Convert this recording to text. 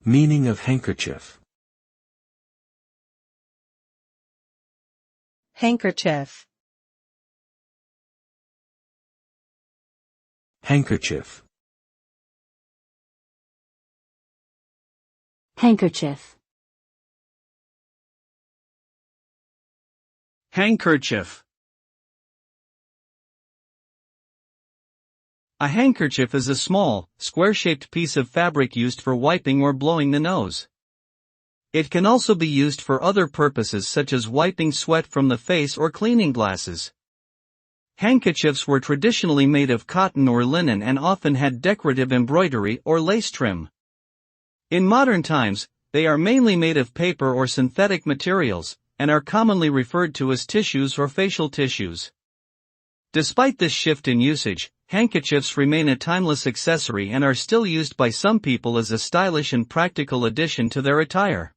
Meaning of handkerchief. Handkerchief. Handkerchief. Handkerchief. Handkerchief. A handkerchief is a small, square-shaped piece of fabric used for wiping or blowing the nose. It can also be used for other purposes such as wiping sweat from the face or cleaning glasses. Handkerchiefs were traditionally made of cotton or linen and often had decorative embroidery or lace trim. In modern times, they are mainly made of paper or synthetic materials, and are commonly referred to as tissues or facial tissues. Despite this shift in usage, handkerchiefs remain a timeless accessory and are still used by some people as a stylish and practical addition to their attire.